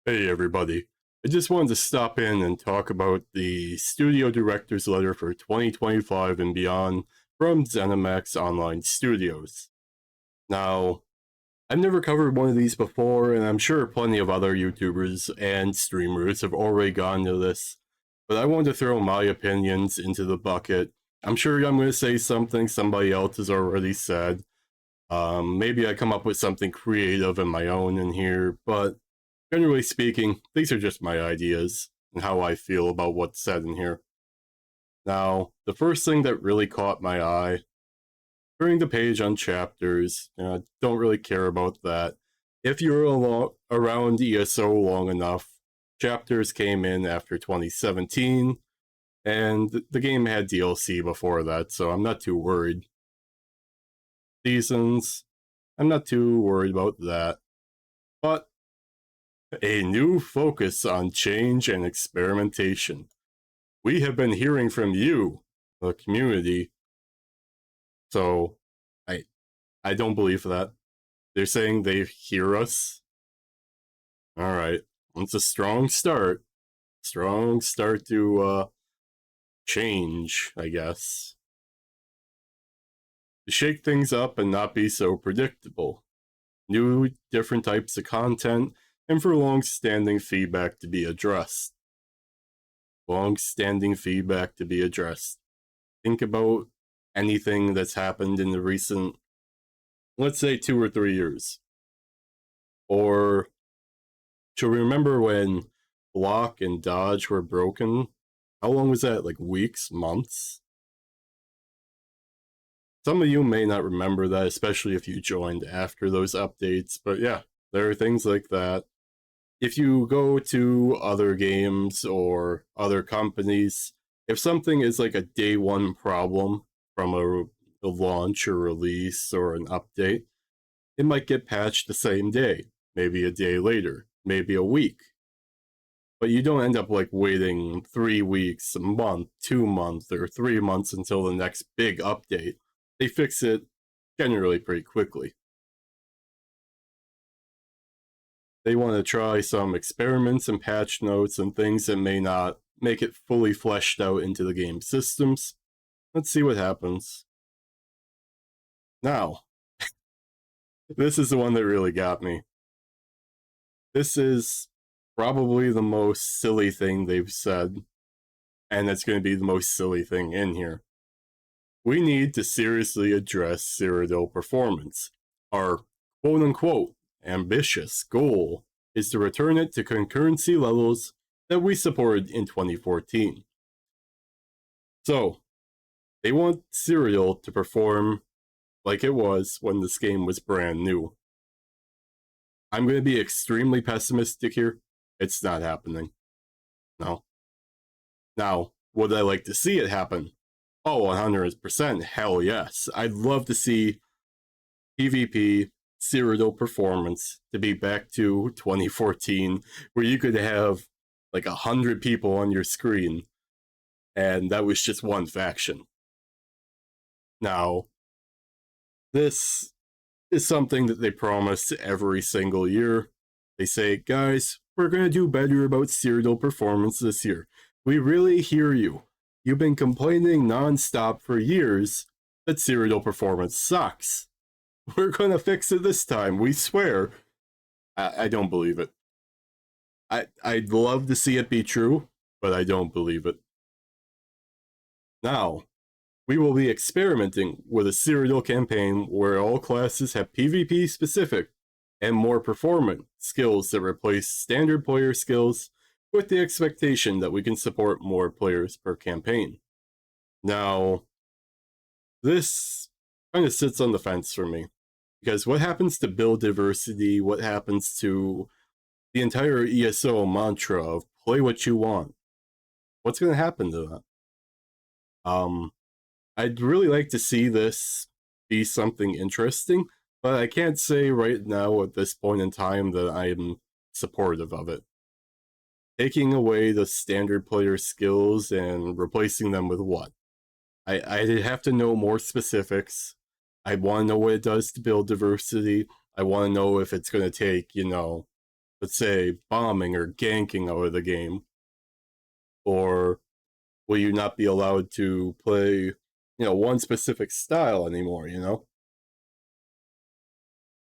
Hey everybody, I just wanted to stop in and talk about the studio director's letter for 2025 and beyond from ZeniMax Online Studios. Now, I've never covered one of these before, and I'm sure plenty of other YouTubers and streamers have already gone to this, but I wanted to throw my opinions into the bucket. I'm sure I'm going to say something somebody else has already said. Maybe I come up with something creative in my own in here, but generally speaking, these are just my ideas and how I feel about what's said in here. Now, the first thing that really caught my eye, during the page on chapters, don't really care about that. If you're around ESO long enough, chapters came in after 2017, and the game had DLC before that, so I'm not too worried. Seasons, I'm not too worried about that. But a new focus on change and experimentation. We have been hearing from you, the community. So I don't believe that. They're saying they hear us. All right. It's a strong start. Strong start to change, I guess. To shake things up and not be so predictable. New, different types of content, and for long-standing feedback to be addressed. Long-standing feedback to be addressed. Think about anything that's happened in the recent, let's say, 2 or 3 years. Or to remember when block and dodge were broken. How long was that? Like weeks, months? Some of you may not remember that, especially if you joined after those updates. But yeah, there are things like that. If you go to other games or other companies, if something is like a day one problem from a launch or release or an update, it might get patched the same day, maybe a day later, maybe a week. But you don't end up like waiting 3 weeks, a month, 2 months, or 3 months until the next big update. They fix it generally pretty quickly. They want to try some experiments and patch notes and things that may not make it fully fleshed out into the game systems. Let's see what happens. Now, this is the one that really got me. This is probably the most silly thing they've said, and it's going to be the most silly thing in here. We need to seriously address Cyrodiil performance. Our quote-unquote ambitious goal is to return it to concurrency levels that we supported in 2014. So, they want Cyrodiil to perform like it was when this game was brand new. I'm going to be extremely pessimistic here. It's not happening. No. Now, would I like to see it happen? Oh, 100%. Hell yes. I'd love to see PvP Cyrodiil performance to be back to 2014, where you could have like 100 people on your screen, and that was just one faction. Now, this is something that they promise every single year. They say, guys, we're going to do better about Cyrodiil performance this year. We really hear you. You've been complaining nonstop for years that Cyrodiil performance sucks. We're going to fix it this time, we swear. I don't believe it. I'd love to see it be true, but I don't believe it. Now, we will be experimenting with a Cyrodiil campaign where all classes have PvP specific and more performant skills that replace standard player skills, with the expectation that we can support more players per campaign. Now, this kind of sits on the fence for me, because what happens to build diversity, what happens to the entire ESO mantra of play what you want? What's going to happen to that? I'd really like to see this be something interesting, but I can't say right now at this point in time that I'm supportive of it. Taking away the standard player skills and replacing them with what? I'd have to know more specifics. I want to know what it does to build diversity. I want to know if it's going to take, let's say, bombing or ganking out of the game? Or will you not be allowed to play, one specific style anymore,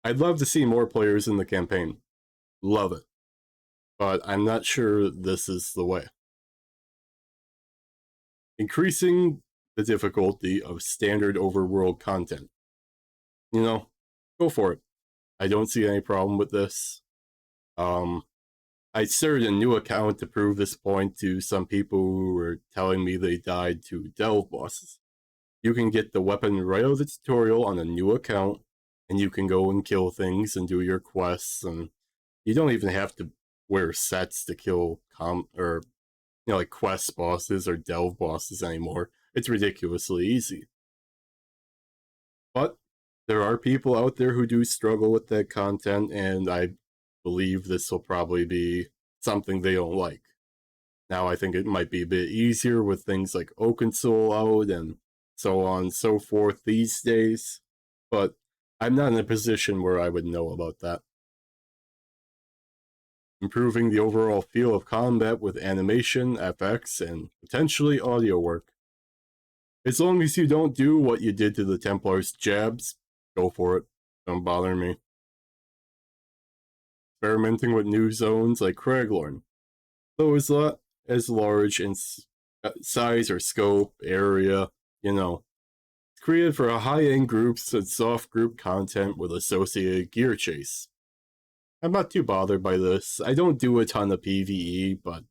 I'd love to see more players in the campaign. Love it. But I'm not sure this is the way. Increasing the difficulty of standard overworld content. Go for it. I don't see any problem with this. I started a new account to prove this point to some people who were telling me they died to delve bosses. You can get the weapon right out of the tutorial on a new account, and you can go and kill things and do your quests, and you don't even have to wear sets to kill like quest bosses or delve bosses anymore. It's ridiculously easy. But there are people out there who do struggle with that content, and I believe this will probably be something they don't like. Now I think it might be a bit easier with things like Oaken Soul out and so on and so forth these days, but I'm not in a position where I would know about that. Improving the overall feel of combat with animation, FX, and potentially audio work. As long as you don't do what you did to the Templar's jabs, go for it. Don't bother me. Experimenting with new zones like Craglorn, though it's not as large in size or scope, area, It's created for high-end groups and soft group content with associated gear chase. I'm not too bothered by this. I don't do a ton of PvE, but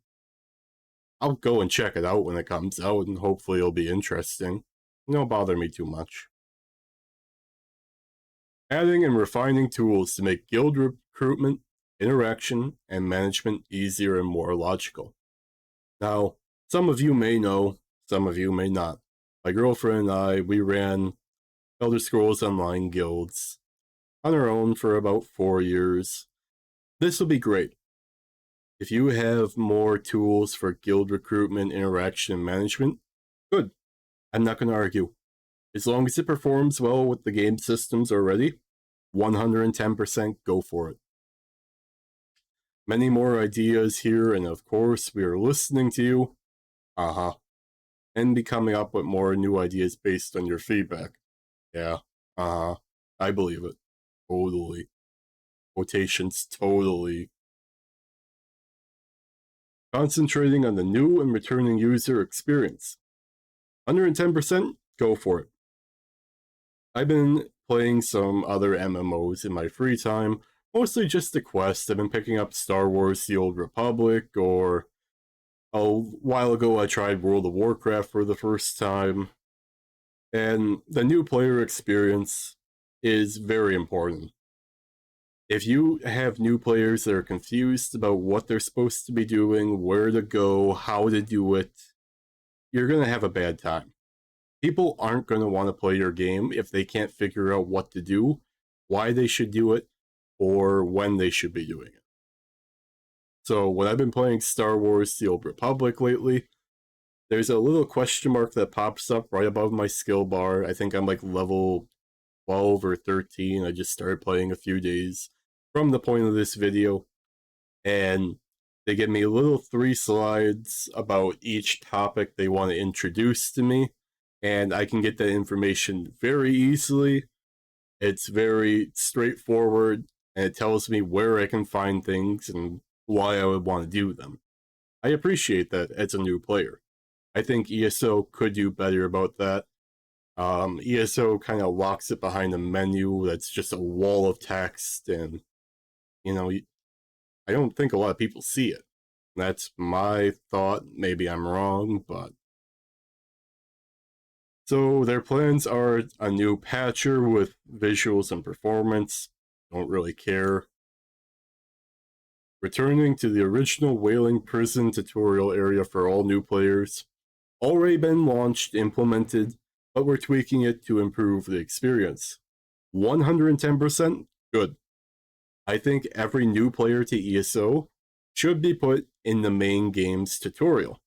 I'll go and check it out when it comes out, and hopefully it'll be interesting. It don't bother me too much. Adding and refining tools to make guild recruitment, interaction, and management easier and more logical. Now, some of you may know, some of you may not. My girlfriend and I, we ran Elder Scrolls Online guilds on our own for about 4 years. This will be great. If you have more tools for guild recruitment, interaction, and management, good. I'm not going to argue. As long as it performs well with the game systems already, 110% go for it. Many more ideas here, and of course, we are listening to you. And be coming up with more new ideas based on your feedback. Yeah, I believe it. Totally. Quotations, totally. Concentrating on the new and returning user experience. 110%, go for it. I've been playing some other MMOs in my free time, mostly just the quest. I've been picking up Star Wars The Old Republic, or a while ago I tried World of Warcraft for the first time. And the new player experience is very important. If you have new players that are confused about what they're supposed to be doing, where to go, how to do it, you're going to have a bad time. People aren't going to want to play your game if they can't figure out what to do, why they should do it, or when they should be doing it. So when I've been playing Star Wars The Old Republic lately, there's a little question mark that pops up right above my skill bar. I think I'm like level 12 or 13. I just started playing a few days from the point of this video. And they give me little 3 slides about each topic they want to introduce to me. And I can get that information very easily. It's very straightforward, and it tells me where I can find things and why I would want to do them. I appreciate that as a new player. I think ESO could do better about that. ESO kind of locks it behind a menu that's just a wall of text, and, I don't think a lot of people see it. That's my thought. Maybe I'm wrong, but... So their plans are a new patcher with visuals and performance. Don't really care. Returning to the original Wailing Prison tutorial area for all new players. Already been launched, implemented, but we're tweaking it to improve the experience. 110% good. I think every new player to ESO should be put in the main game's tutorial.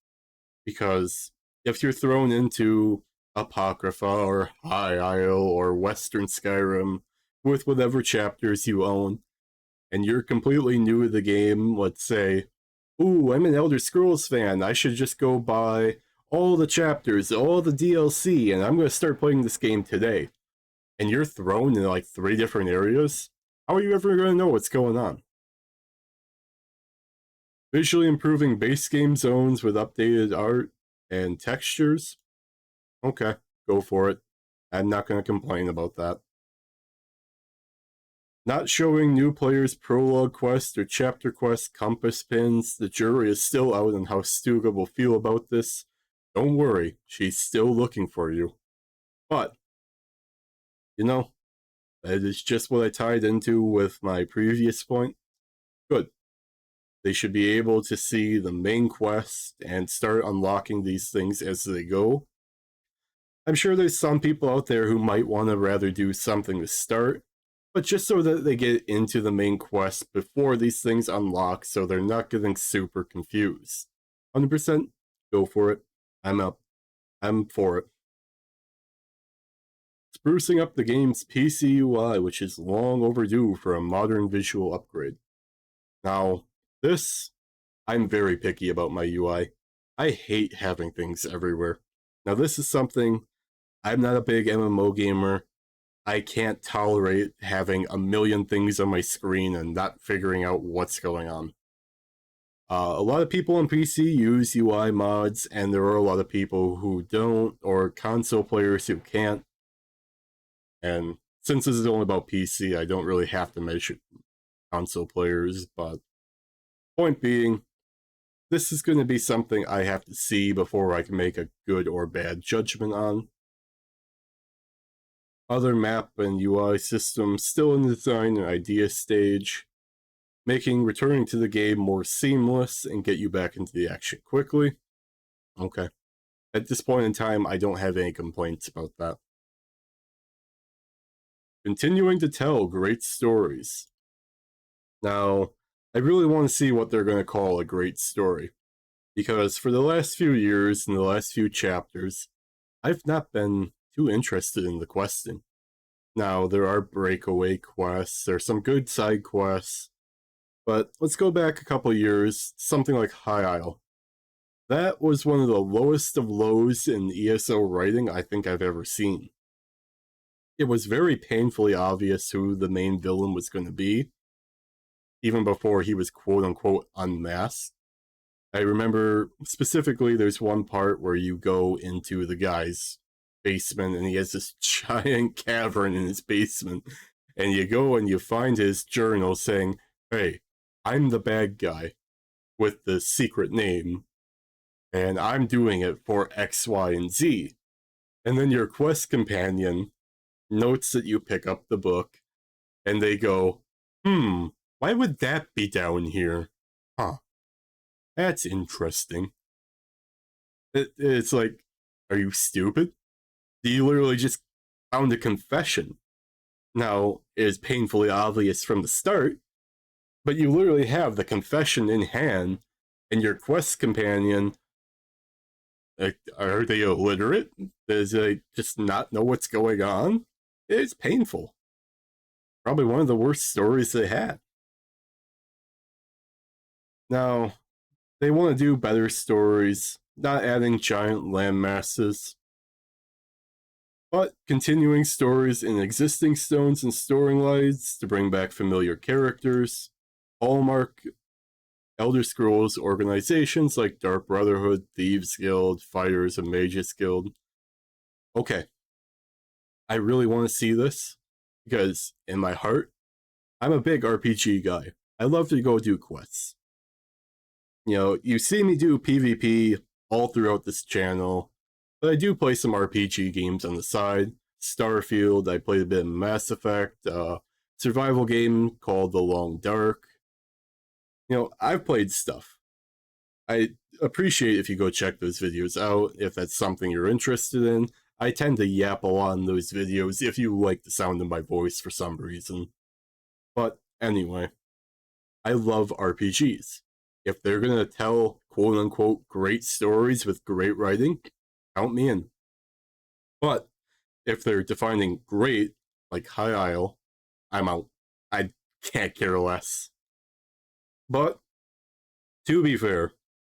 Because if you're thrown into Apocrypha or High Isle or Western Skyrim with whatever chapters you own, and you're completely new to the game, let's say, ooh, I'm an Elder Scrolls fan, I should just go buy all the chapters, all the DLC, and I'm going to start playing this game today. And you're thrown in like 3 different areas, how are you ever going to know what's going on? Visually improving base game zones with updated art and textures? Okay, go for it. I'm not going to complain about that. Not showing new players prologue quest or chapter quest compass pins. The jury is still out on how Stuga will feel about this. Don't worry, she's still looking for you. But, you know, that is just what I tied into with my previous point. Good. They should be able to see the main quest and start unlocking these things as they go. I'm sure there's some people out there who might want to rather do something to start, but just so that they get into the main quest before these things unlock so they're not getting super confused. 100% go for it. I'm up. I'm for it. Sprucing up the game's PC UI, which is long overdue for a modern visual upgrade. Now, this, I'm very picky about my UI. I hate having things everywhere. Now, this is something, I'm not a big MMO gamer. I can't tolerate having a million things on my screen and not figuring out what's going on. A lot of people on PC use UI mods, and there are a lot of people who don't, or console players who can't. And since this is only about PC, I don't really have to measure console players, but point being, this is going to be something I have to see before I can make a good or bad judgment on. Other map and UI systems still in the design and idea stage, making returning to the game more seamless and get you back into the action quickly. Okay. At this point in time, I don't have any complaints about that. Continuing to tell great stories. Now, I really want to see what they're going to call a great story, because for the last few years and the last few chapters, I've not been too interested in the questing. Now, there are breakaway quests, there's some good side quests, but let's go back a couple years, something like High Isle. That was one of the lowest of lows in ESO writing I think I've ever seen. It was very painfully obvious who the main villain was going to be, even before he was quote-unquote unmasked. I remember specifically there's one part where you go into the guy's basement and he has this giant cavern in his basement, and you go and you find his journal saying, hey, I'm the bad guy with the secret name, and I'm doing it for X, Y, and Z. And then your quest companion notes that you pick up the book, and they go, why would that be down here? Huh. That's interesting. It's like, are you stupid? You literally just found a confession. Now, it is painfully obvious from the start, but you literally have the confession in hand, and your quest companion, are they illiterate? Does they just not know what's going on? It's painful. Probably one of the worst stories they had. Now, they want to do better stories, not adding giant land masses, but continuing stories in existing stones and storing lights to bring back familiar characters. Hallmark Elder Scrolls organizations like Dark Brotherhood, Thieves Guild, Fighters, and Mages Guild. Okay, I really want to see this, because in my heart, I'm a big RPG guy. I love to go do quests. You know, you see me do PvP all throughout this channel, but I do play some RPG games on the side. Starfield, I played a bit of Mass Effect, survival game called The Long Dark. You know, I've played stuff. I appreciate if you go check those videos out, if that's something you're interested in. I tend to yap a lot in those videos if you like the sound of my voice for some reason. But anyway, I love RPGs. If they're gonna tell quote-unquote great stories with great writing, count me in. But if they're defining great, like High Isle, I'm out. I can't care less. But, to be fair,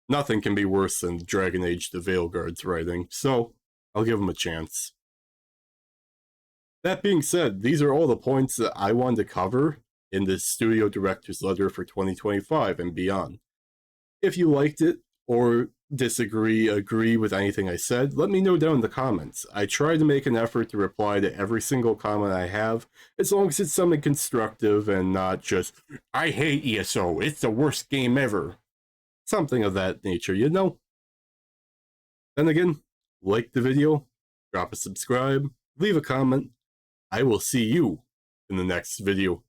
nothing can be worse than Dragon Age the Veilguard's writing, so I'll give him a chance. That being said, these are all the points that I wanted to cover in this studio director's letter for 2025 and beyond. If you liked it or disagree, agree with anything I said, let me know down in the comments. I try to make an effort to reply to every single comment I have, as long as it's something constructive and not just, I hate ESO, it's the worst game ever. Something of that nature, you know? Then again, like the video, drop a subscribe, leave a comment. I will see you in the next video.